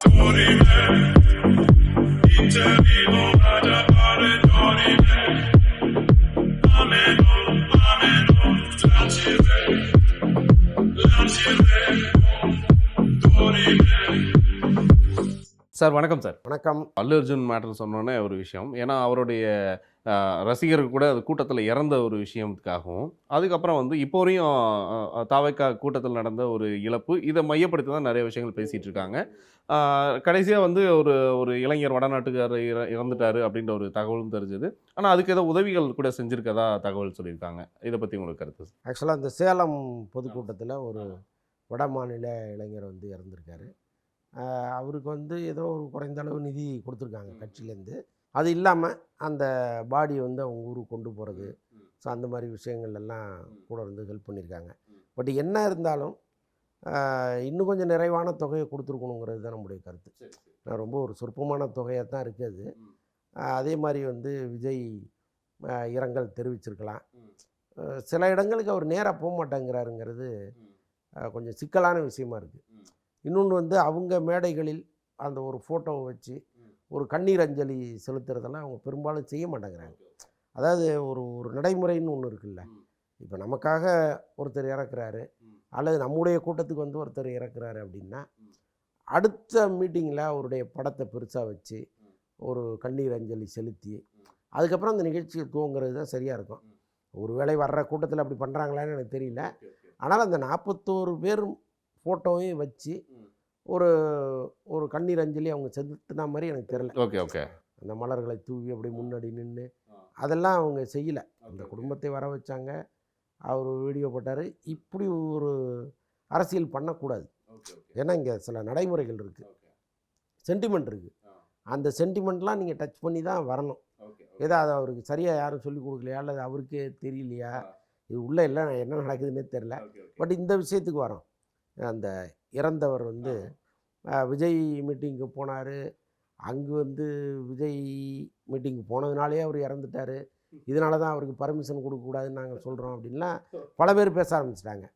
Sir வணக்கம் sir. வணக்கம். அல்லு Arjun matter சொன்னோன்னே ஒரு விஷயம். ஏன்னா அவருடைய ரசிகர்கள் கூட அது கூட்டத்தில் இறந்த ஒரு விஷயத்துக்காகவும், அதுக்கப்புறம் வந்து இப்போ வரையும் தாவேக்கா கூட்டத்தில் நடந்த ஒரு இழப்பு, இதை மையப்படுத்தி தான் நிறைய விஷயங்கள் பேசிகிட்டு இருக்காங்க. கடைசியாக வந்து ஒரு ஒரு இளைஞர் வடநாட்டுக்காரர் இறந்துட்டார் அப்படின்ற ஒரு தகவலும் தெரிஞ்சது. ஆனால் அதுக்கு ஏதோ உதவிகள் கூட செஞ்சுருக்கதா தகவல் சொல்லியிருக்காங்க. இதை பற்றி உங்களுக்கு கருத்து? ஆக்சுவலாக இந்த சேலம் பொதுக்கூட்டத்தில் ஒரு வட மாநில இளைஞர் வந்து இறந்துருக்காரு. அவருக்கு வந்து ஏதோ ஒரு குறைந்த அளவு நிதி கொடுத்துருக்காங்க கட்சியிலேருந்து. அது இல்லாமல் அந்த பாடியை வந்து அவங்க ஊருக்கு கொண்டு போகிறது, ஸோ அந்த மாதிரி விஷயங்கள் எல்லாம் கூட இருந்து ஹெல்ப் பண்ணியிருக்காங்க. பட் என்ன இருந்தாலும் இன்னும் கொஞ்சம் நிறைவான தொகையை கொடுத்துருக்கணுங்கிறது தான் நம்முடைய கருத்து. ரொம்ப ஒரு சொற்பமான தொகையாக தான் இருக்குது அது. அதே மாதிரி வந்து விஜய் இரங்கல் தெரிவிச்சிருக்கலாம். சில இடங்களுக்கு அவர் நேராக போக மாட்டேங்கிறாருங்கிறது கொஞ்சம் சிக்கலான விஷயமா இருக்குது. இன்னொன்று வந்து அவங்க மேடைகளில் அந்த ஒரு ஃபோட்டோவை வச்சு ஒரு கண்ணீர் அஞ்சலி செலுத்துறதெல்லாம் அவங்க பெரும்பாலும் செய்ய மாட்டேங்கிறாங்க. அதாவது ஒரு ஒரு நடைமுறைன்னு ஒன்று இருக்குல்ல. இப்போ நமக்காக ஒருத்தர் இறக்குறாரு அல்லது நம்முடைய கூட்டத்துக்கு வந்து ஒருத்தர் இறக்குறாரு அப்படின்னா, அடுத்த மீட்டிங்கில் அவருடைய படத்தை பெருசாக வச்சு ஒரு கண்ணீர் அஞ்சலி செலுத்தி அதுக்கப்புறம் அந்த நிகழ்ச்சியை துவங்கிறது தான் சரியாக இருக்கும். ஒருவேளை வர்ற கூட்டத்தில் அப்படி பண்ணுறாங்களான்னு எனக்கு தெரியல. ஆனால் அந்த 41 பேர் ஃபோட்டோவையும் வச்சு ஒரு ஒரு கண்ணீர் அஞ்சலி அவங்க செலுத்தினா மாதிரி எனக்கு தெரியல. ஓகே. அந்த மலர்களை தூவி அப்படி முன்னாடி நின்று அதெல்லாம் அவங்க செய்யலை. அந்த குடும்பத்தை வர வச்சாங்க, அவர் வீடியோ போட்டார். இப்படி ஒரு அரசியல் பண்ணக்கூடாது. ஏன்னா இங்கே சில நடைமுறைகள் இருக்குது, சென்டிமெண்ட் இருக்குது. அந்த சென்டிமெண்ட்லாம் நீங்கள் டச் பண்ணி தான் வரணும். ஏதோ அது அவருக்கு சரியாக யாரும் சொல்லிக் கொடுக்கலையா அல்லது அவருக்கே தெரியலையா, இது உள்ளே இல்லை என்ன நடக்குதுன்னே தெரில. பட் இந்த விஷயத்துக்கு வரோம். அந்த இறந்தவர் வந்து விஜய் மீட்டிங்கு போனார். அங்கே வந்து விஜய் மீட்டிங்கு போனதுனாலே அவர் இறந்துட்டார், இதனால தான் அவருக்கு பர்மிஷன் கொடுக்கக்கூடாதுன்னு நாங்கள் சொல்கிறோம் அப்படின்லாம் பல பேர் பேச ஆரம்பிச்சிட்டாங்க.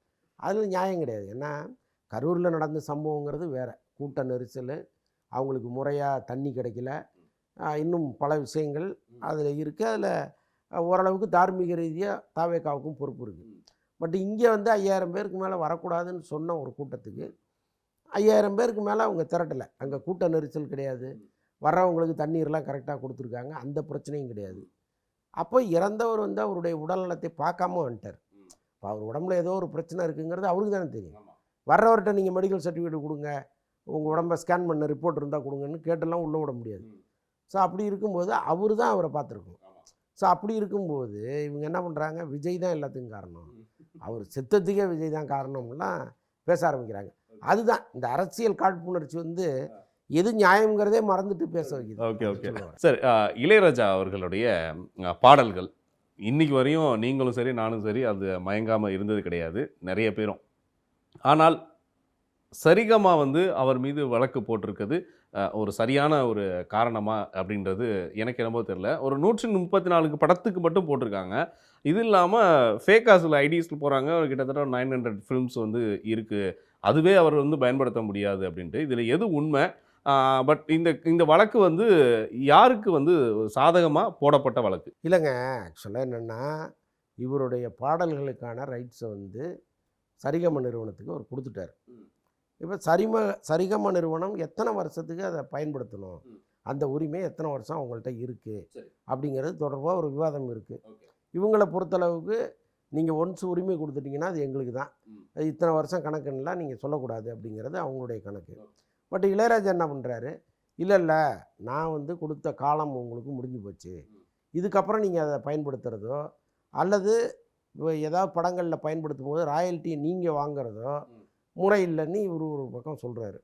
அதில் நியாயம் கிடையாது. ஏன்னா கரூரில் நடந்த சம்பவங்கிறது வேறு. கூட்ட நெரிசல், அவங்களுக்கு முறையாக தண்ணி கிடைக்கல, இன்னும் பல விஷயங்கள் அதில் இருக்குது. அதில் ஓரளவுக்கு தார்மீக ரீதியாக தாவேக்காவுக்கும் பொறுப்பு இருக்குது. பட் இங்கே வந்து 5000 பேருக்கு மேலே வரக்கூடாதுன்னு சொன்ன ஒரு கூட்டத்துக்கு 5000 பேருக்கு மேலே அவங்க திரட்டலை. அங்கே கூட்ட நெரிசல் கிடையாது, வர்றவங்களுக்கு தண்ணீர்லாம் கரெக்டாக கொடுத்துருக்காங்க, அந்த பிரச்சனையும் கிடையாது. அப்போ இறந்தவர் வந்து அவருடைய உடல்நலத்தை பார்க்காம வந்துட்டார். இப்போ அவர் உடம்புல ஏதோ ஒரு பிரச்சனை இருக்குங்கிறது அவருக்கு தானே தெரியும். வர்றவர்கிட்ட நீங்கள் மெடிக்கல் சர்டிஃபிகேட் கொடுங்க, உங்கள் உடம்பை ஸ்கேன் பண்ண ரிப்போர்ட் இருந்தால் கொடுங்கன்னு கேட்டெல்லாம் உள்ளே விட முடியாது. ஸோ அப்படி இருக்கும்போது அவர் தான் அவரை பார்த்துருக்கணும். ஸோ அப்படி இருக்கும்போது இவங்க என்ன பண்ணுறாங்க, விஜய் தான் எல்லாத்துக்கும் காரணம், அவர் செத்தத்துக்கே விஜய் தான் காரணம்லாம் பேச ஆரம்பிக்கிறாங்க. அதுதான் இந்த அரசியல் காழ்ப்புணர்ச்சி வந்து எது நியாயங்கிறதே மறந்துட்டு பேச வைக்குது. Okay sir. இளையராஜா அவர்களுடைய பாடல்கள் இன்னைக்கு வரையும் நீங்களும் சரி நானும் சரி அது மயங்காமல் இருந்தது கிடையாது, நிறைய பேரும். ஆனால் சரிகமா வந்து அவர் மீது வழக்கு போட்டிருக்குது ஒரு சரியான ஒரு காரணமா அப்படின்றது எனக்கு என்னமோ தெரியல. ஒரு 134 படத்துக்கு மட்டும் போட்டிருக்காங்க. இது இல்லாமல் ஃபேக்காக சில ஐடிஸில் போகிறாங்க. கிட்டத்தட்ட 900 ஃபிலிம்ஸ் வந்து இருக்குது, அதுவே அவர் வந்து பயன்படுத்த முடியாது அப்படின்ட்டு. இதில் எது உண்மை? பட் இந்த வழக்கு வந்து யாருக்கு வந்து சாதகமாக போடப்பட்ட வழக்கு? இல்லைங்க, ஆக்சுவலாக என்னென்னா இவருடைய பாடல்களுக்கான ரைட்ஸை வந்து சரிகம நிறுவனத்துக்கு அவர் கொடுத்துட்டார். இப்போ சரிகம நிறுவனம் எத்தனை வருஷத்துக்கு அதை பயன்படுத்தணும், அந்த உரிமை எத்தனை வருஷம் அவங்கள்ட்ட இருக்குது அப்படிங்கிறது தொடர்பாக ஒரு விவாதம் இருக்குது. இவங்களை பொறுத்தளவுக்கு நீங்கள் ஒன்ஸ் உரிமை கொடுத்துட்டிங்கன்னா அது எங்களுக்கு தான், அது இத்தனை வருஷம் கணக்குன்னெலாம் நீங்கள் சொல்லக்கூடாது அப்படிங்கிறது அவங்களுடைய கணக்கு. பட் இளையராஜா என்ன பண்ணுறாரு, இல்லை நான் வந்து கொடுத்த காலம் உங்களுக்கு முடிஞ்சு போச்சு, இதுக்கப்புறம் நீங்கள் அதை பயன்படுத்துகிறதோ அல்லது ஏதாவது படங்களில் பயன்படுத்தும் போது ராயல்ட்டியை நீங்கள் வாங்குறதோ முறை இல்லைன்னு இவர் ஒரு பக்கம் சொல்கிறாரு.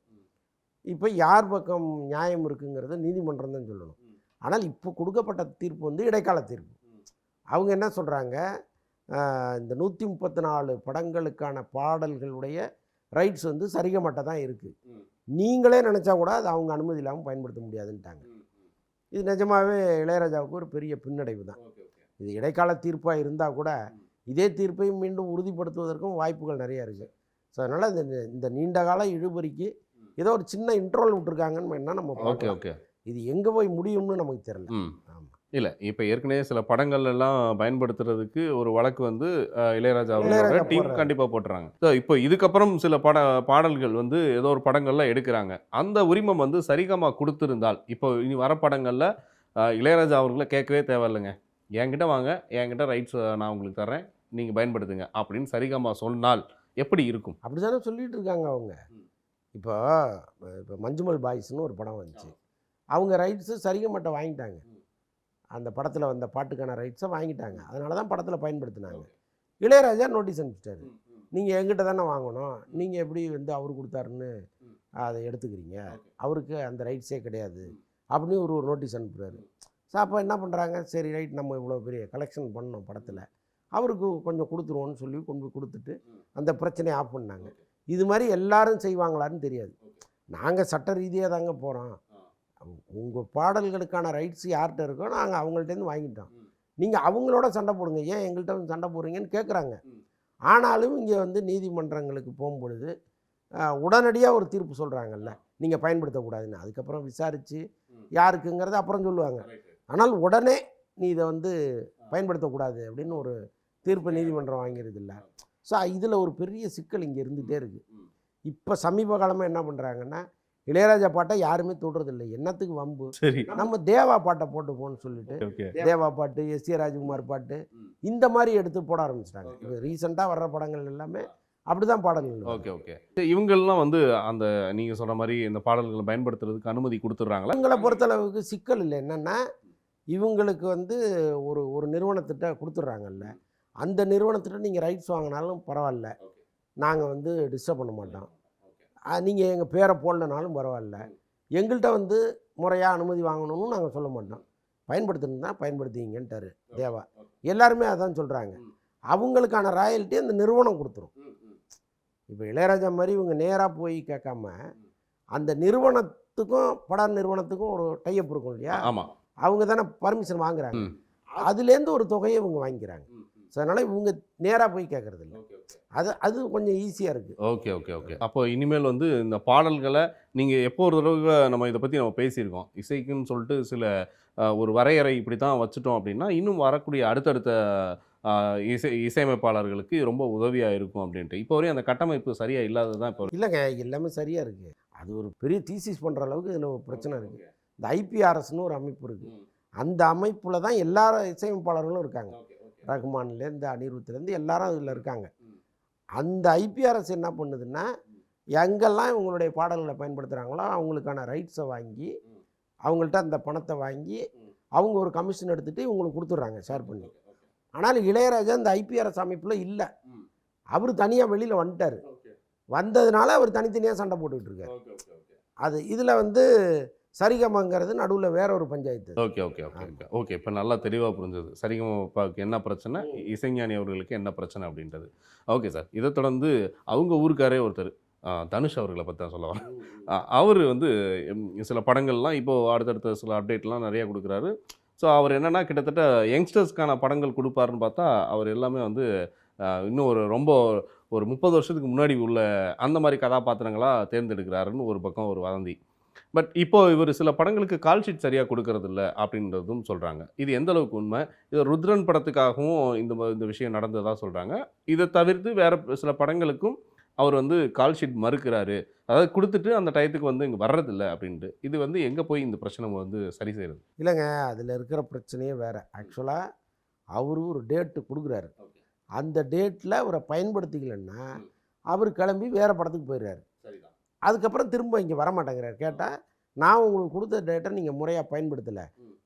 இப்போ யார் பக்கம் நியாயம் இருக்குங்கிறத நீதிமன்றம் தான் சொல்லணும். ஆனால் இப்போ கொடுக்கப்பட்ட தீர்ப்பு வந்து இடைக்கால தீர்ப்பு. அவங்க என்ன சொல்கிறாங்க, இந்த 134 படங்களுக்கான பாடல்களுடைய ரைட்ஸ் வந்து சரிகமட்ட தான் இருக்குது, நீங்களே நினச்சா கூட அது அவங்க அனுமதி இல்லாமல் பயன்படுத்த முடியாதுன்ட்டாங்க. இது நிஜமாகவே இளையராஜாவுக்கு ஒரு பெரிய பின்னடைவு தான். இது இடைக்கால தீர்ப்பாக இருந்தால் கூட இதே தீர்ப்பையும் மீண்டும் உறுதிப்படுத்துவதற்கும் வாய்ப்புகள் நிறையா இருக்குது. ஸோ அதனால் இந்த நீண்டகால இழுபறிக்கு ஏதோ ஒரு சின்ன இன்ட்ரோல் விட்டுருக்காங்கன்னு என்ன நம்ம ஓகே பார்க்கலாம். ஓகே. இது எங்கே போய் முடியும்னு நமக்கு தெரியல. ம். ஆமாம். இல்ல. இப்ப ஏற்கனவே சில படங்கள் எல்லாம் பயன்படுத்துறதுக்கு ஒரு வழக்கு வந்து இளையராஜா அவர்களோட இளையராஜா டீம் போடுறாரு. கண்டிப்பா போட்டுறாங்க. ஸோ இப்போ இதுக்கப்புறம் சில பாடல்கள் வந்து ஏதோ ஒரு படங்கள்ல எடுக்குறாங்க. அந்த உரிமம் வந்து சரிகமா குடுத்திருந்தால், இப்போ இனி வர படங்கள்ல இளையராஜா அவர்கள கேட்கவே தேவையில்லங்க. என்கிட்ட வாங்க, என்கிட்ட ரைட்ஸ் நான் உங்களுக்கு தர்றேன். நீங்க பயன்படுத்துங்க அப்படின்னு சரிகமா சொன்னால் எப்படி இருக்கும்? அப்படி தானே சொல்லிட்டு இருக்காங்க அவங்க. இப்போ இப்போ மஞ்சுமல் பாய்ஸ்னு ஒரு படம் வந்துச்சு. அவங்க ரைட்ஸு சரிகமாட்ட வாங்கிட்டாங்க. அந்த படத்தில் வந்த பாட்டுக்கான ரைட்ஸை வாங்கிட்டாங்க. அதனால தான் படத்தில் பயன்படுத்தினாங்க. இளையராஜா நோட்டீஸ் அனுப்பிச்சிட்டாரு. நீங்கள் எங்கிட்ட தானே வாங்கணும், நீங்கள் எப்படி வந்து அவர் கொடுத்தாருன்னு அதை எடுத்துக்கிறீங்க, அவருக்கு அந்த ரைட்ஸே கிடையாது அப்படின்னு ஒரு நோட்டீஸ் அனுப்புகிறாரு. ஸோ அப்போ என்ன பண்ணுறாங்க, சரி ரைட் நம்ம இவ்வளோ பெரிய கலெக்ஷன் பண்ணோம் படத்தில், அவருக்கு கொஞ்சம் கொடுத்துருவோன்னு சொல்லி கொண்டு போய் கொடுத்துட்டு அந்த பிரச்சனையை ஆஃப் பண்ணாங்க. இது மாதிரி எல்லாரும் செய்வாங்களான்னு தெரியாது. நாங்கள் சட்ட ரீதியாக தாங்க போகிறோம். உங்கள் பாடல்களுக்கான ரைட்ஸ் யார்கிட்ட இருக்கோ நாங்கள் அவங்கள்ட்டேருந்து வாங்கிட்டோம். நீங்கள் அவங்களோட சண்டை போடுங்க, ஏன் எங்கள்கிட்ட வந்து சண்டை போடுறீங்கன்னு கேட்குறாங்க. ஆனாலும் இங்கே வந்து நீதிமன்றங்களுக்கு போகும்பொழுது உடனடியாக ஒரு தீர்ப்பு சொல்கிறாங்கல்ல, நீங்கள் பயன்படுத்தக்கூடாதுன்னு. அதுக்கப்புறம் விசாரித்து யாருக்குங்கிறத அப்புறம் சொல்லுவாங்க. ஆனால் உடனே நீ இதை வந்து பயன்படுத்தக்கூடாது அப்படின்னு ஒரு தீர்ப்பு நீதிமன்றம் வாங்கிறது இல்லை. ஸோ இதில் ஒரு பெரிய சிக்கல் இங்கே இருந்துகிட்டே இருக்குது. இப்போ சமீப காலமாக என்ன பண்ணுறாங்கன்னா, இளையராஜா பாட்டை யாருமே தொடுறதில்லை. என்னத்துக்கு வம்பு, சரி. நம்ம தேவா பாட்டை போட்டு போன்னு சொல்லிட்டு தேவா பாட்டு, எஸ் ஏ ராஜ்குமார் பாட்டு இந்த மாதிரி எடுத்து போட ஆரம்பிச்சிட்டாங்க. இப்போ ரீசெண்டாக வர்ற படங்கள் எல்லாமே அப்படிதான் பாடல்கள். Okay okay. இவங்கெல்லாம் வந்து அந்த நீங்க சொன்ன மாதிரி இந்த பாடல்களை பயன்படுத்துறதுக்கு அனுமதி கொடுத்துட்றாங்களா? இவங்களை பொறுத்தளவுக்கு சிக்கல் இல்லை. என்னென்னா இவங்களுக்கு வந்து ஒரு ஒரு நிறுவனத்திட்ட கொடுத்துட்றாங்கல்ல, அந்த நிறுவனத்திட்ட நீங்கள் ரைட்ஸ் வாங்கினாலும் பரவாயில்ல, நாங்கள் வந்து டிஸ்டர்ப் பண்ண மாட்டோம். நீங்கள் எங்கள் பேரை போடலனாலும் பரவாயில்ல, எங்கள்கிட்ட வந்து முறையாக அனுமதி வாங்கணும்னு நாங்கள் சொல்ல மாட்டோம், பயன்படுத்தணுன்னா பயன்படுத்திங்கன்ட்டார் தேவா. எல்லாருமே அதான் சொல்கிறாங்க. அவங்களுக்கான ராயல்ட்டி அந்த நிறுவனம் கொடுத்துரும். இப்போ இளையராஜா மாதிரி இவங்க நேராக போய் கேட்காம அந்த நிறுவனத்துக்கும் பட நிறுவனத்துக்கும் ஒரு டைப் இருக்கும் இல்லையா, ஆமாம், அவங்க தானே பர்மிஷன் வாங்குறாங்க, அதுலேருந்து ஒரு தொகையை இவங்க வாங்கிக்கிறாங்க. ஸோ அதனால் இவங்க நேராக போய் கேட்குறது இல்லை. அது கொஞ்சம் ஈஸியாக இருக்குது. Okay okay okay. அப்போ இனிமேல் வந்து இந்த பாடல்களை நீங்கள் எப்போ ஒரு தடவை நம்ம இதை பற்றி நம்ம பேசியிருக்கோம், இசைக்குன்னு சொல்லிட்டு சில ஒரு வரையறை இப்படி தான் வச்சுட்டோம் அப்படின்னா இன்னும் வரக்கூடிய அடுத்தடுத்த இசையமைப்பாளர்களுக்கு ரொம்ப உதவியாக இருக்கும் அப்படின்ட்டு. இப்போ வரையும் அந்த கட்டமைப்பு சரியாக இல்லாதது தான். இப்போ இல்லைங்க, எல்லாமே சரியாக இருக்குது. அது ஒரு பெரிய தீசிஸ் பண்ணுற அளவுக்கு இதில் ஒரு பிரச்சனை இருக்குது. இந்த ஐபிஆர்எஸ்னு ஒரு அமைப்பு இருக்குது. அந்த அமைப்பில் தான் எல்லா இசையமைப்பாளர்களும் இருக்காங்க. ரகுமான்லேருந்து அனிருத்லேருந்து எல்லாரும் அதில் இருக்காங்க. அந்த ஐபிஆர்எஸ் என்ன பண்ணுதுன்னா, எங்கெல்லாம் இவங்களுடைய பாடல்களை பயன்படுத்துகிறாங்களோ அவங்களுக்கான ரைட்ஸை வாங்கி அவங்கள்ட்ட அந்த பணத்தை வாங்கி அவங்க ஒரு கமிஷன் எடுத்துகிட்டு இவங்களுக்கு கொடுத்துட்றாங்க ஷேர் பண்ணி. ஆனால் இளையராஜா இந்த ஐபிஆர்எஸ் அமைப்பில் இல்லை. அவர் தனியாக வெளியில் வந்துட்டார். வந்ததுனால அவர் தனித்தனியாக சண்டை போட்டுக்கிட்டு இருக்கார். அது இதில் வந்து சரிகமாங்கிறது நடுவில் வேற ஒரு panchayat. Okay okay okay okay okay. இப்போ நல்லா தெளிவாக புரிஞ்சது சரிகமபாவுக்கு என்ன பிரச்சனை, இசைஞானி அவர்களுக்கு என்ன பிரச்சனை அப்படின்றது. Okay sir. இதை தொடர்ந்து அவங்க ஊருக்காரே ஒருத்தர் தனுஷ் அவர்களை பற்றி தான் சொல்ல வரேன். அவர் வந்து சில படங்கள்லாம் இப்போது அடுத்தடுத்த சில அப்டேட்லாம் நிறையா கொடுக்குறாரு. ஸோ அவர் என்னென்னா கிட்டத்தட்ட யங்ஸ்டர்ஸ்க்கான படங்கள் கொடுப்பாருன்னு பார்த்தா அவர் எல்லாமே வந்து இன்னும் ரொம்ப ஒரு 30 வருஷத்துக்கு முன்னாடி உள்ள அந்த மாதிரி கதாபாத்திரங்களாக தேர்ந்தெடுக்கிறாருன்னு ஒரு பக்கம் ஒரு வதந்தி. பட் இப்போ இவர் சில படங்களுக்கு கால் ஷீட் சரியாக கொடுக்கறதில்ல அப்படின்றதும் சொல்கிறாங்க. இது எந்த அளவுக்கு உண்மை? இது ருத்ரன் படத்துக்காகவும் இந்த விஷயம் நடந்ததாக சொல்கிறாங்க. இதை தவிர்த்து வேறு சில படங்களுக்கும் அவர் வந்து கால் ஷீட் மறுக்கிறாரு, அதாவது கொடுத்துட்டு அந்த டயத்துக்கு வந்து இங்கே வர்றதில்ல அப்படின்ட்டு. இது வந்து எங்கே போய் இந்த பிரச்சனை வந்து சரி செய்கிறது? இல்லைங்க, அதில் இருக்கிற பிரச்சனையே வேறு. ஆக்சுவலாக அவரு ஒரு டேட்டு கொடுக்குறாரு. அந்த டேட்டில் அவரை பயன்படுத்திக்கலன்னா அவர் கிளம்பி வேறு படத்துக்கு போயிடுறாரு. அதுக்கப்புறம் திரும்ப இங்கே வரமாட்டேங்கிறார். கேட்டால் நான் உங்களுக்கு கொடுத்த டேட்டை நீங்கள் முறையாக பயன்படுத்தலை,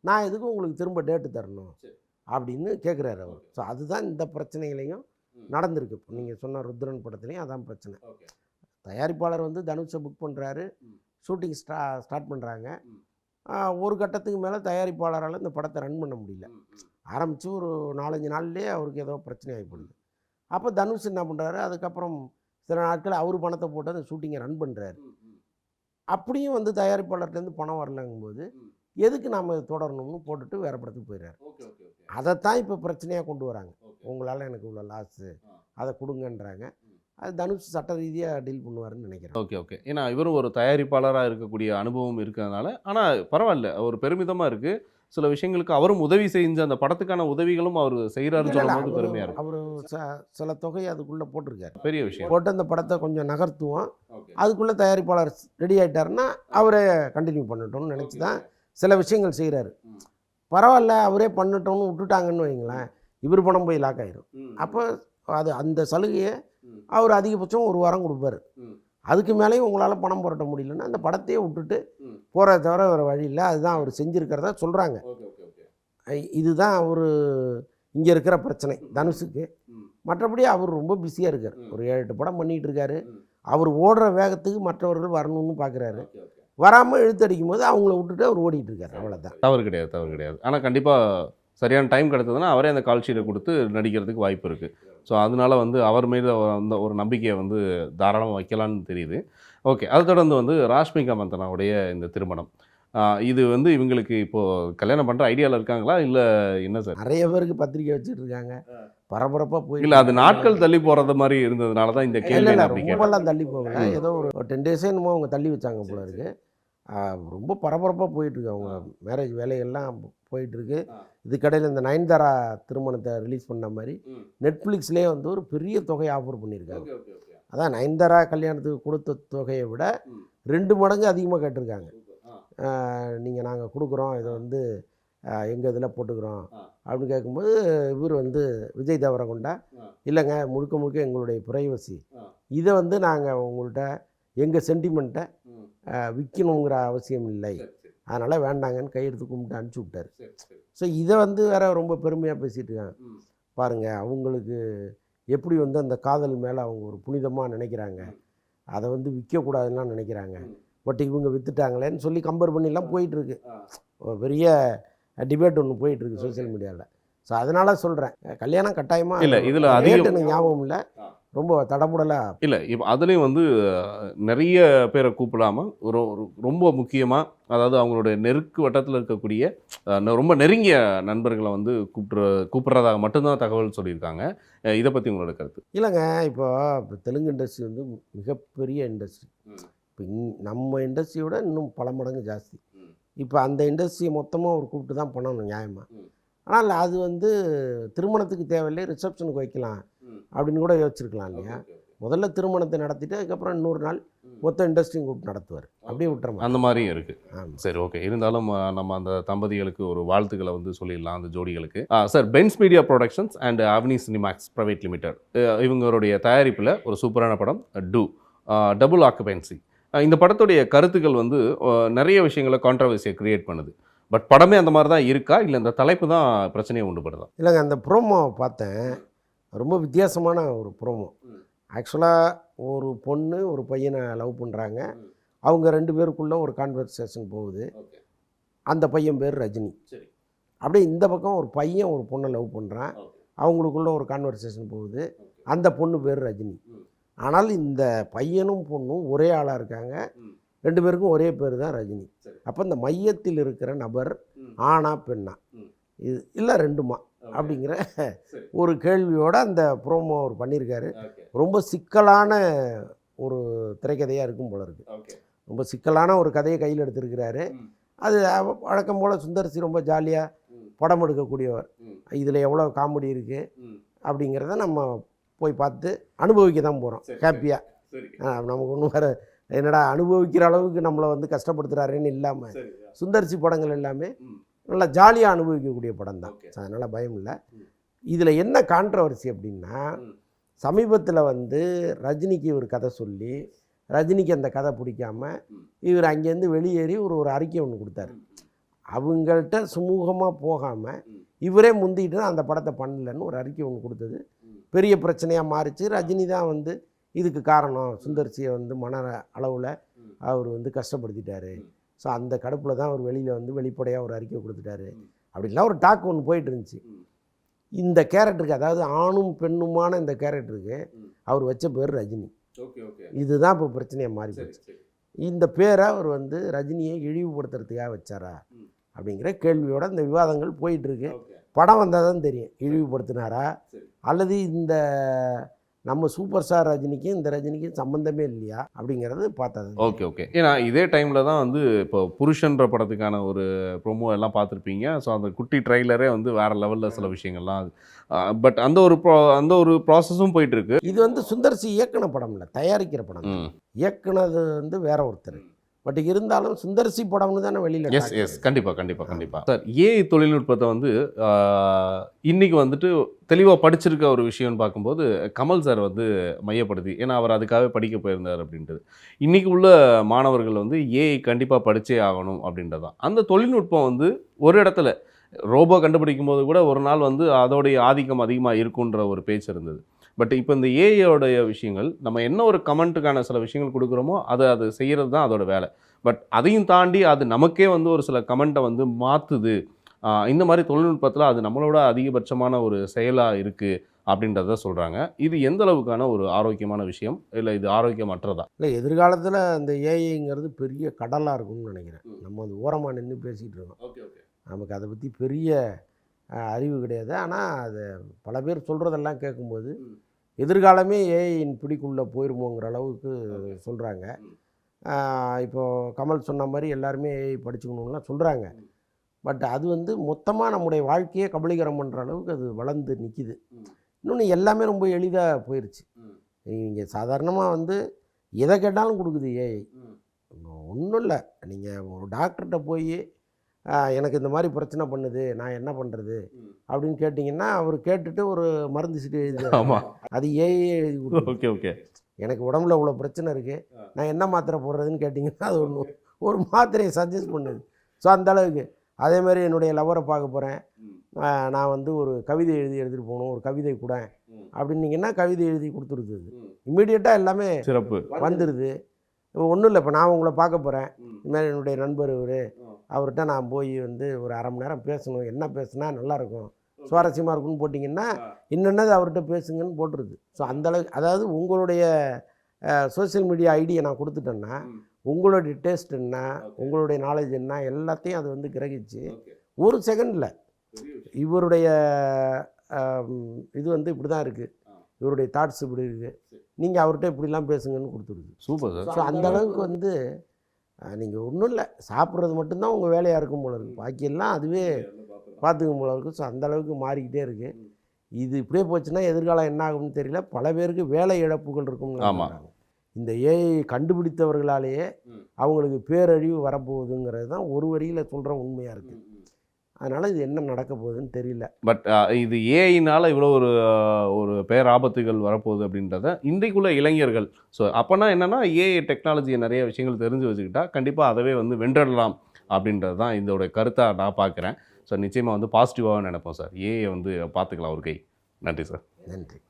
நான் எதுக்கு உங்களுக்கு திரும்ப டேட்டு தரணும் அப்படின்னு கேட்குறாரு அவர். ஸோ அதுதான் இந்த பிரச்சனைகளையும் நடந்திருக்கு. இப்போ நீங்கள் சொன்ன ருத்ரன் படத்துலையும் அதான் பிரச்சனை. தயாரிப்பாளர் வந்து தனுஷை புக் பண்ணுறாரு, ஷூட்டிங் ஸ்டார்ட் பண்ணுறாங்க. ஒரு கட்டத்துக்கு மேலே தயாரிப்பாளரால் இந்த படத்தை ரன் பண்ண முடியல. ஆரம்பித்து ஒரு 4-5 நாள்லேயே அவருக்கு ஏதோ பிரச்சனை ஆகிப்படுது. அப்போ தனுஷ் என்ன பண்ணுறாரு, அதுக்கப்புறம் சில நாட்கள் அவர் பணத்தை போட்டு அந்த ஷூட்டிங்கை ரன் பண்ணுறாரு. அப்படியும் வந்து தயாரிப்பாளர்லேருந்து பணம் வரலங்கும்போது எதுக்கு நாம் இதை தொடரணும்னு போட்டுட்டு வேறு படத்துக்கு போயிடுறாரு. அதைத்தான் இப்போ பிரச்சனையாக கொண்டு வராங்க. உங்களால் எனக்கு இவ்வளோ லாஸு, அதை கொடுங்கன்றாங்க. அது தனுஷ் சட்ட ரீதியாக டீல் பண்ணுவாருன்னு நினைக்கிறேன். Okay, okay. ஏன்னா இவரும் ஒரு தயாரிப்பாளரா இருக்கக்கூடிய அனுபவம் இருக்கிறதுனால, ஆனா பரவால்ல. ஒரு பெருமிதமா இருக்கு. சில விஷயங்களுக்கு அவரும் உதவி செஞ்ச அந்த படத்துக்கான உதவிகளும் அவரு செய்றாருன்னு இல்ல சொல்லும்போது பெருமையா இருக்கு. அவரு சில தொகை அதுக்குள்ளே போட்டிருக்காரு. பெரிய விஷயம். போட்டு அந்த படத்தை கொஞ்சம் நகர்த்துவோம், ஓகே. அதுக்குள்ளே தயாரிப்பாளர் ரெடி ஆகிட்டாருன்னா அவரே கண்டினியூ பண்ணட்டும்னு நினச்சி தான் சில விஷயங்கள் செய்கிறாரு. பரவாயில்ல அவரே பண்ணட்டோம்னு விட்டுட்டாங்கன்னு வைங்களேன், இவர் பணம் போய் லாக் ஆயிரும். அப்போ அது அந்த சலுகையை அவர் அதிகபட்சம் ஒரு வாரம் கொடுப்பாரு. அதுக்கு மேலேயும் உங்களால் பணம் புரட்ட முடியலன்னா அந்த படத்தையே விட்டுட்டு போகிறத தவிர வேறு வழி இல்லை. அதுதான் அவர் செஞ்சுருக்கிறதா சொல்கிறாங்க. இதுதான் அவர் இங்கே இருக்கிற பிரச்சனை தனுஷுக்கு. மற்றபடி அவர் ரொம்ப பிஸியாக இருக்கார். ஒரு 7-8 படம் பண்ணிகிட்டு இருக்காரு. அவர் ஓடுற வேகத்துக்கு மற்றவர்கள் வரணும்னு பார்க்குறாரு. வராமல் இழுத்தடிக்கும் போது அவங்கள விட்டுட்டு அவர் ஓடிட்டு இருக்காரு. அவ்வளோதான். தவறு கிடையாது, தவறு கிடையாது. ஆனால் கண்டிப்பாக சரியான டைம் கிடைத்ததுன்னா அவரே அந்த கால் ஷீட்டை கொடுத்து நடிக்கிறதுக்கு வாய்ப்பு இருக்குது. ஸோ அதனால வந்து அவர் மீது அந்த ஒரு நம்பிக்கையை வந்து தாராளமாக வைக்கலான்னு தெரியுது. ஓகே. அதை தொடர்ந்து வந்து ராஷ்மிகா மந்தனாவுடைய இந்த திருமணம், இது வந்து இவங்களுக்கு இப்போது கல்யாணம் பண்ணுற ஐடியாவில் இருக்காங்களா இல்லை என்ன சார்? நிறைய பேருக்கு பத்திரிக்கை வச்சுட்டு இருக்காங்க, பரபரப்பாக போய். இல்லை அது நாட்கள் தள்ளி போகிறது மாதிரி இருந்ததுனால தான் இந்த கேள்வி. இல்லை ரொம்பலாம் தள்ளி போகல, ஏதோ ஒரு 10 டேஸே என்னமோ அவங்க தள்ளி வச்சாங்க போல இருக்கு. ரொம்ப பரபரப்பாக போயிட்டுருக்கு. அவங்க மேரேஜ் வேலைகள்லாம் போயிட்டுருக்கு. இதுக்கடையில் இந்த நயன்தாரா திருமணத்தை ரிலீஸ் பண்ண மாதிரி நெட்ஃப்ளிக்ஸ்லேயே வந்து ஒரு பெரிய தொகையை ஆஃபர் பண்ணியிருக்காங்க. அதான் நயன்தாரா கல்யாணத்துக்கு கொடுத்த தொகையை விட 2 மடங்கு அதிகமாக கேட்டிருக்காங்க. நீங்கள் நாங்கள் கொடுக்குறோம், இதை வந்து எங்கள் இதில் போட்டுக்கிறோம் அப்படின்னு கேட்கும்போது இவர் வந்து விஜய் தேவரகொண்டா, இல்லைங்க முழுக்க முழுக்க எங்களுடைய பிரைவசி, இதை வந்து நாங்கள் உங்கள்கிட்ட எங்கள் சென்டிமெண்ட்டை விற்கணுங்கிற அவசியம் இல்லை, அதனால் வேண்டாங்கன்னு கையெடுத்து கும்பிட்டு அனுப்பிச்சி விட்டார். ஸோ இதை வந்து வேற ரொம்ப பெருமையாக பேசிகிட்டு இருக்காங்க. பாருங்கள் அவங்களுக்கு எப்படி வந்து அந்த காதல் மேலே அவங்க ஒரு புனிதமாக நினைக்கிறாங்க, அதை வந்து விற்கக்கூடாதுன்னா நினைக்கிறாங்க. பட் இவங்க விற்றுட்டாங்களேன்னு சொல்லி கம்பேர் பண்ணிலாம் போயிட்டுருக்கு. பெரிய டிபேட் ஒன்று போயிட்டுருக்கு சோசியல் மீடியாவில். ஸோ அதனால் சொல்கிறேன், கல்யாணம் கட்டாயமாக இல்லை இதில் அதிகம் ஞாபகம் இல்லை, ரொம்ப தடபுடலாக இல்லை. இப்போ அதுலேயும் வந்து நிறைய பேரை கூப்பிடாமல் ரொம்ப முக்கியமாக, அதாவது அவங்களுடைய நெருக்கு வட்டத்தில் இருக்கக்கூடிய ரொம்ப நெருங்கிய நண்பர்களை வந்து கூப்பிட்றதாக மட்டும்தான் தகவல் சொல்லியிருக்காங்க. இதை பற்றி உங்களோட கருத்து? இல்லைங்க, இப்போ தெலுங்கு இண்டஸ்ட்ரி வந்து மிகப்பெரிய இண்டஸ்ட்ரி. இப்போ நம்ம இண்டஸ்ட்ரியோட இன்னும் பல மடங்கு ஜாஸ்தி. இப்போ அந்த இண்டஸ்ட்ரியை மொத்தமாக ஒரு கூப்பிட்டு தான் பண்ணணும் நியாயமாக. ஆனால் அது வந்து திருமணத்துக்கு தேவையில்லை, ரிசப்ஷனுக்கு வைக்கலாம் அப்படின்னு கூட யோசிச்சிருக்கலாம் இல்லையா? முதல்ல திருமணத்தை நடத்திட்டு அதுக்கப்புறம் இன்னொரு நாள் மொத்த இண்டஸ்ட்ரியும் கூப்பிட்டு நடத்துவார். அப்படியே விட்டுறோம். அந்த மாதிரியும் இருக்குது. சரி, ஓகே. இருந்தாலும் நம்ம அந்த தம்பதிகளுக்கு ஒரு வாழ்த்துக்களை வந்து சொல்லிடலாம், அந்த ஜோடிகளுக்கு. Sir, Bens media productions and Avani Cinemax private limited இவங்களுடைய தயாரிப்பில் ஒரு சூப்பரான படம் டூ டபுள் ஆக்குபென்சி. இந்த படத்துடைய கருத்துக்கள் வந்து நிறைய விஷயங்களை கான்ட்ரவர்சியை கிரியேட் பண்ணுது. பட் படமே அந்த மாதிரி தான் இருக்கா, இல்லை இந்த தலைப்பு தான் பிரச்சனையை உண்டு பண்ணுதா? இல்லைங்க, அந்த ப்ரோமோ பார்த்தேன், ரொம்ப வித்தியாசமான ஒரு ப்ரோமோ. ஆக்சுவலாக ஒரு பொண்ணு ஒரு பையனை லவ் பண்ணுறாங்க. அவங்க 2 பேருக்குள்ளே ஒரு கான்வர்சேஷன் போகுது. அந்த பையன் பேர் ரஜினி. அப்படியே இந்த பக்கம் ஒரு பையன் ஒரு பொண்ணை லவ் பண்ணுறான். அவங்களுக்குள்ள ஒரு கான்வர்சேஷன் போகுது. அந்த பொண்ணு பேர் ரஜினி. ஆனால் இந்த பையனும் பொண்ணும் ஒரே ஆளாக இருக்காங்க. 2 பேருக்கும் ஒரே பேர் தான் ரஜினி. அப்போ இந்த மையத்தில் இருக்கிற நபர் ஆணா பெண்ணா, இது இல்லை 2மா அப்படிங்கிற ஒரு கேள்வியோடு அந்த ப்ரோமோ அவர் பண்ணியிருக்காரு. ரொம்ப சிக்கலான ஒரு திரைக்கதையாக இருக்கும் போல இருக்குது. ரொம்ப சிக்கலான ஒரு கதையை கையில் எடுத்திருக்கிறாரு. அது வழக்கம் போல் சுந்தர்சி ரொம்ப ஜாலியாக படம் எடுக்கக்கூடியவர். இதில் எவ்வளோ காமெடி இருக்குது அப்படிங்கிறத நம்ம போய் பார்த்து அனுபவிக்க தான் போகிறோம் ஹாப்பியாக. நமக்கு ஒன்றும் வேறு என்னடா அனுபவிக்கிற அளவுக்கு நம்மளை வந்து கஷ்டப்படுத்துகிறாருன்னு இல்லாமல் சுந்தர்சி படங்கள் எல்லாமே நல்லா ஜாலியாக அனுபவிக்கக்கூடிய படம் தான். அதனால் பயம் இல்லை. இதில் என்ன கான்ட்ரவர்சி அப்படின்னா, சமீபத்தில் வந்து ரஜினிக்கு ஒரு கதை சொல்லி ரஜினிக்கு அந்த கதை பிடிக்காமல் இவர் அங்கேருந்து வெளியேறி ஒரு அறிக்கை ஒன்று கொடுத்தாரு. அவங்கள்ட்ட சுமூகமாக போகாமல் இவரே முந்திட்டு அந்த படத்தை பண்ணலன்னு ஒரு அறிக்கை ஒன்று கொடுத்தது பெரிய பிரச்சனையாக மாறிச்சு. ரஜினி தான் வந்து இதுக்கு காரணம், சுந்தர்சியை வந்து மன அளவில் அவர் வந்து கஷ்டப்படுத்திட்டாரு. ஸோ அந்த கடுப்பில் தான் அவர் வெளியில் வந்து வெளிப்படையாக ஒரு அறிக்கை கொடுத்துட்டாரு அப்படின்லாம் ஒரு டாக் ஒன்று போயிட்டு இருந்துச்சு. இந்த கேரக்டருக்கு, அதாவது ஆணும் பெண்ணுமான இந்த கேரக்டருக்கு அவர் வச்ச பேர் ரஜினி. இதுதான் இப்போ பிரச்சனையாக மாறி போச்சு. இந்த பேரை அவர் வந்து ரஜினியை இழிவுபடுத்துறதுக்காக வச்சாரா அப்படிங்கிற கேள்வியோட இந்த விவாதங்கள் போயிட்டுருக்கு. படம் வந்தால் தான் தெரியும் இழிவுபடுத்தினாரா அல்லது இந்த நம்ம சூப்பர் ஸ்டார் ரஜினிக்கும் இந்த ரஜினிக்கும் சம்மந்தமே இல்லையா அப்படிங்கிறது பார்த்தது. ஓகே. ஏன்னா இதே டைமில் தான் வந்து இப்போ புருஷன்ற படத்துக்கான ஒரு ப்ரோமோ எல்லாம் பார்த்துருப்பீங்க. ஸோ அந்த குட்டி ட்ரைலரே வந்து வேறு லெவலில் சில விஷயங்கள்லாம் பட் அந்த ஒரு ப்ராசஸும் போயிட்டுருக்கு. இது வந்து சுந்தர்சி இயக்குன படம் இல்லை, தயாரிக்கிற படம். இயக்குனது வந்து வேற ஒருத்தர். பட் இருந்தாலும் சுந்தர்சி படம்னு தானே வெளியில். எஸ் கண்டிப்பாக சார். ஏஐ தொழில்நுட்பத்தை வந்து இன்னைக்கு வந்துட்டு தெளிவாக படிச்சிருக்க ஒரு விஷயம்னு பார்க்கும்போது கமல் சார் வந்து மையப்படுத்தி, ஏன்னா அவர் அதுக்காகவே படிக்க போயிருந்தார் அப்படின்றது. இன்றைக்கி உள்ள மாணவர்கள் வந்து ஏஐ கண்டிப்பாக படித்தே ஆகணும் அப்படின்றதான். அந்த தொழில்நுட்பம் வந்து ஒரு இடத்துல ரோபோ கண்டுபிடிக்கும் போது கூட ஒரு நாள் வந்து அதோடைய ஆதிக்கம் அதிகமாக இருக்குன்ற ஒரு பேச்சு இருந்தது. பட் இப்போ இந்த ஏஐயோடைய விஷயங்கள் நம்ம என்ன ஒரு கமெண்ட்டுக்கான சில விஷயங்கள் கொடுக்குறோமோ அது செய்கிறது தான் அதோட வேலை. பட் அதையும் தாண்டி அது நமக்கே வந்து ஒரு சில கமெண்ட்டை வந்து மாற்றுது. இந்த மாதிரி தொழில்நுட்பத்தில் அது நம்மளோட அதிகபட்சமான ஒரு செயலாக இருக்குது அப்படின்றத சொல்கிறாங்க. இது எந்த அளவுக்கான ஒரு ஆரோக்கியமான விஷயம், இல்லை இது ஆரோக்கியமற்றதா? இல்லை, எதிர்காலத்தில் இந்த ஏஐங்கிறது பெரிய கடலாக இருக்கும்னு நினைக்கிறேன். நம்ம அது ஓரமாக நின்று பேசிகிட்டு இருக்கோம். நமக்கு அதை பற்றி பெரிய அறிவு கிடையாது. ஆனால் அது பல பேர் சொல்கிறதெல்லாம் கேட்கும்போது எதிர்காலமே ஏஐயின் பிடிக்குள்ளே போயிருமோங்கிற அளவுக்கு சொல்கிறாங்க. இப்போது கமல் சொன்ன மாதிரி எல்லாருமே ஏஐ படிச்சுக்கணும்லாம் சொல்கிறாங்க. பட் அது வந்து மொத்தமாக நம்முடைய வாழ்க்கையே கபலீகரம் பண்ணுற அளவுக்கு அது வளர்ந்து நிற்கிது. இன்னொன்று எல்லாமே ரொம்ப எளிதாக போயிடுச்சு. நீங்கள் சாதாரணமாக வந்து எதை கேட்டாலும் கொடுக்குது ஏஐ. ஒன்றும் இல்லை, நீங்கள் ஒரு டாக்டர்கிட்ட போய் எனக்கு இந்த மாதிரி பிரச்சனை பண்ணுது, நான் என்ன பண்ணுறது அப்படின்னு கேட்டிங்கன்னா அவர் கேட்டுட்டு ஒரு மருந்து சீட்டு எழுதி, அது ஏஐ எழுதி கொடுக்கும். ஓகே. எனக்கு உடம்புல இவ்வளோ பிரச்சனை இருக்குது, நான் என்ன மாத்திரை போடுறதுன்னு கேட்டிங்கன்னா அது ஒரு மாத்திரையை சஜஸ்ட் பண்ணுது. ஸோ அந்தளவுக்கு. அதேமாதிரி என்னுடைய லவரை பார்க்க போகிறேன், நான் வந்து ஒரு கவிதை எழுதிட்டு போகணும், ஒரு கவிதை கூட அப்படின்னீங்கன்னா கவிதை எழுதி கொடுத்துருது. இம்மீடியட்டாக எல்லாமே சிறப்பு வந்துடுது. இப்போ ஒன்றும் இல்லை, இப்போ நான் உங்களை பார்க்க போகிறேன், இதுமாதிரி என்னுடைய நண்பர் அவர்கிட்ட நான் போய் வந்து ஒரு அரை மணி நேரம் பேசணும், என்ன பேசுனா நல்லாயிருக்கும், சுவாரஸ்யமாக இருக்குன்னு போட்டிங்கன்னா என்னென்னது அவர்கிட்ட பேசுங்கன்னு போட்டுருது. ஸோ அந்தளவுக்கு, அதாவது உங்களுடைய சோஷியல் மீடியா ஐடியை நான் கொடுத்துட்டேன்னா உங்களுடைய டேஸ்ட் என்ன, உங்களுடைய நாலேஜ் என்ன, எல்லாத்தையும் அது வந்து கிரகிச்சு ஒரு செகண்டில் இவருடைய இது வந்து இப்படி தான் இருக்குது, இவருடைய தாட்ஸ் இப்படி இருக்குது, நீங்கள் அவர்கிட்ட இப்படிலாம் பேசுங்கன்னு கொடுத்துருது. Super sir. ஸோ அந்தளவுக்கு வந்து நீங்கள் ஒன்றும் இல்லை, சாப்பிட்றது மட்டும்தான் உங்கள் வேலையாக இருக்கும் போல இருக்குது, பாக்கியெல்லாம் அதுவே பார்த்துக்கும் போல இருக்குது. ஸோ அந்தளவுக்கு மாறிக்கிட்டே இருக்குது. இது இப்படியே போச்சுன்னா எதிர்காலம் என்ன ஆகும்னு தெரியல. பல பேருக்கு வேலை இழப்புகள் இருக்கும்னு சொல்கிறாங்க. இந்த ஏஐ கண்டுபிடித்தவர்களாலேயே அவங்களுக்கு பேரழிவு வரப்போகுதுங்கிறது தான் ஒரு வரியில் சொல்கிற உண்மையாக இருக்குது. அதனால் இது என்ன நடக்க போகுதுன்னு தெரியல. பட் இது ஏஐனால் இவ்வளோ ஒரு பேராபத்துகள் வரப்போகுது அப்படின்றத இன்றைக்குள்ள இளைஞர்கள், ஸோ அப்போனா என்னென்னா ஏஐ டெக்னாலஜியை நிறைய விஷயங்கள் தெரிஞ்சு வச்சுக்கிட்டா கண்டிப்பாக அதவே வந்து வென்றடலாம் அப்படின்றது தான் இதோட கருத்தாக நான் பார்க்குறேன். ஸோ நிச்சயமாக வந்து பாசிட்டிவாக நினைப்போம் சார். ஏஐ வந்து பார்த்துக்கலாம் ஒரு கை. நன்றி சார். நன்றி.